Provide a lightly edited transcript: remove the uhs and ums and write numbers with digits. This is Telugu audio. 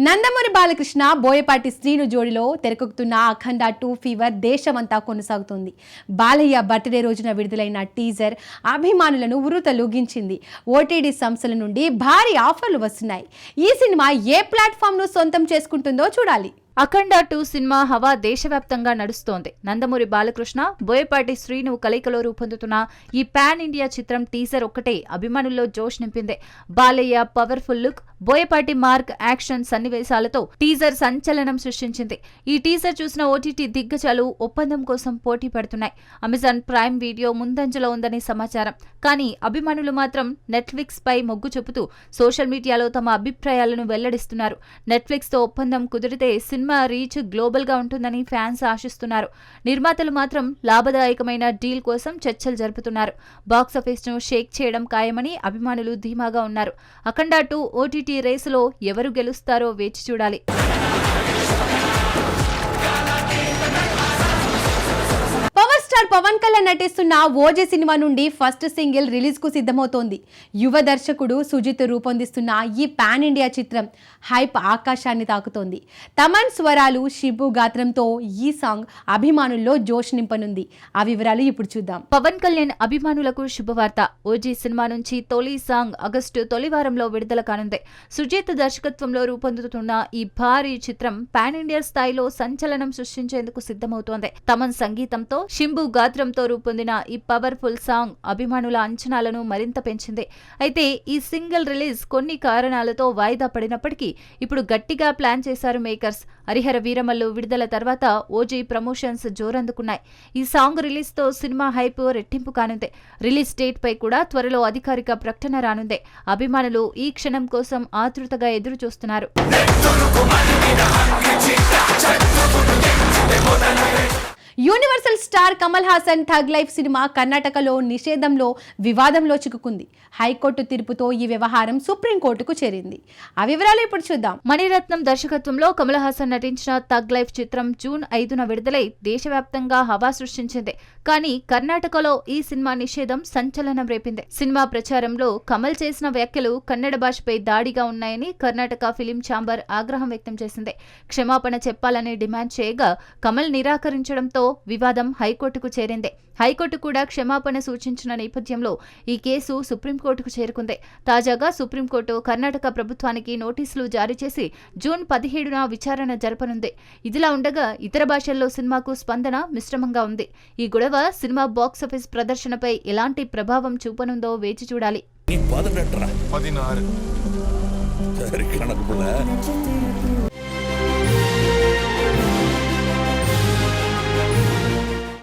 నందమూరి బాలకృష్ణ బోయపాటి శ్రీను జోడిలో తెరకెక్కుతున్న అఖండ 2 ఫీవర్ దేశమంతా కొనసాగుతుంది. బాలయ్య బర్త్డే రోజున విడుదలైన టీజర్ అభిమానులను ఉర్రూతలూగించింది. ఓటీటీ సంస్థల నుండి భారీ ఆఫర్లు వస్తున్నాయి. ఈ సినిమా ఏ ప్లాట్ఫామ్ను సొంతం చేసుకుంటుందో చూడాలి. అఖండ 2 సినిమా హవా దేశవ్యాప్తంగా నడుస్తోంది. నందమూరి బాలకృష్ణ, బోయపాటి శ్రీను కలయికలో రూపొందుతున్న ఈ పాన్ ఇండియా చిత్రం టీజర్ ఒక్కటే అభిమానుల్లో జోష్ నింపింది. Balayya powerful look, Boyapati mark action సన్నివేశాలతో టీజర్ సంచలనం సృష్టించింది. ఈ టీజర్ చూసిన ఓటీటీ దిగ్గజాలు ఒప్పందం కోసం పోటీ పడుతున్నాయి. అమెజాన్ ప్రైమ్ వీడియో ముందంజలో ఉందని సమాచారం. కానీ అభిమానులు మాత్రం నెట్ఫ్లిక్స్ పై మొగ్గు చూపుతూ సోషల్ మీడియాలో తమ అభిప్రాయాలను వెల్లడిస్తున్నారు. నెట్ఫ్లిక్స్ తో ఒప్పందం కుదిరితే సినిమా రీచ్ గ్లోబల్ గా ఉంటుందని ఫ్యాన్స్ ఆశిస్తున్నారు. నిర్మాతలు మాత్రం లాభదాయకమైన డీల్ కోసం చర్చలు జరుపుతున్నారు. బాక్సాఫీస్ ను షేక్ చేయడం ఖాయమని అభిమానులు ధీమాగా ఉన్నారు. అఖండ 2 ఓటీటీ రేసులో ఎవరు గెలుస్తారో వేచి చూడాలి. పవన్ కళ్యాణ్ నటిస్తున్న ఓజీ సినిమా నుండి ఫస్ట్ సింగిల్ రిలీజ్ కు సిద్ధమవుతోంది. యువ దర్శకుడు సుజిత్ రూపొందిస్తున్న ఈ పాన్ ఇండియా చిత్రం హైప్ ఆకాశాన్ని తాకుతోంది. తమన్ స్వరాలు, షిబు గాత్రంతో ఈ సాంగ్ అభిమానుల్లో జోష్ నింపనుంది. ఆ వివరాలు ఇప్పుడు చూద్దాం. పవన్ కళ్యాణ్ అభిమానులకు శుభవార్త. ఓజీ సినిమా నుంచి తొలి సాంగ్ ఆగస్టు తొలి వారంలో విడుదల కానుంది. సుజిత్ దర్శకత్వంలో రూపొందుతున్న ఈ భారీ చిత్రం పాన్ ఇండియా స్థాయిలో సంచలనం సృష్టించేందుకు సిద్ధమవుతోంది. తమన్ సంగీతంతో, షింబు గాత్రంతో రూపొందిన ఈ పవర్ఫుల్ సాంగ్ అభిమానుల అంచనాలను మరింత పెంచింది. అయితే ఈ సింగిల్ రిలీజ్ కొన్ని కారణాలతో వాయిదా పడినప్పటికీ ఇప్పుడు గట్టిగా ప్లాన్ చేశారు మేకర్స్. హరిహర వీరమల్లు విడుదల తర్వాత ఓజీ ప్రమోషన్స్ జోరందుకున్నాయి. ఈ సాంగ్ రిలీజ్ తో సినిమా హైప్ రెట్టింపు కానుంది. రిలీజ్ డేట్ పై కూడా త్వరలో అధికారిక ప్రకటన రానుంది. అభిమానులు ఈ క్షణం కోసం ఆతృతగా ఎదురు చూస్తున్నారు. Universal star Kamal Haasan tug life cinema కర్ణాటకలో నిషేధంలో వివాదంలో చిక్కుకుంది. హైకోర్టు తీర్పుతో ఈ వ్యవహారం సుప్రీంకోర్టుకు చేరింది. ఆ వివరాలు ఇప్పుడు చూద్దాం. మణిరత్నం దర్శకత్వంలో కమల్ హాసన్ నటించిన థగ్ లైఫ్ చిత్రం జూన్ 5న విడుదలై దేశవ్యాప్తంగా హవా సృష్టించింది. కానీ కర్ణాటకలో ఈ సినిమా నిషేధం సంచలనం రేపింది. సినిమా ప్రచారంలో కమల్ చేసిన వ్యాఖ్యలు కన్నడ భాషపై దాడిగా ఉన్నాయని కర్ణాటక ఫిలిం ఛాంబర్ ఆగ్రహం వ్యక్తం చేసింది. క్షమాపణ చెప్పాలని డిమాండ్ చేయగా కమల్ నిరాకరించడంతో వివాదం హైకోర్టుకు చేరింది. హైకోర్టు కూడా క్షమాపణ సూచించిన నేపథ్యంలో ఈ కేసు సుప్రీంకోర్టుకు చేరుకుంది. తాజాగా సుప్రీంకోర్టు కర్ణాటక ప్రభుత్వానికి నోటీసులు జారీ చేసి జూన్ 17న విచారణ జరపనుంది. ఇదిలా ఉండగా ఇతర భాషల్లో సినిమాకు స్పందన మిశ్రమంగా ఉంది. ఈ గొడవ సినిమా బాక్సాఫీస్ ప్రదర్శనపై ఎలాంటి ప్రభావం చూపనుందో వేచి చూడాలి.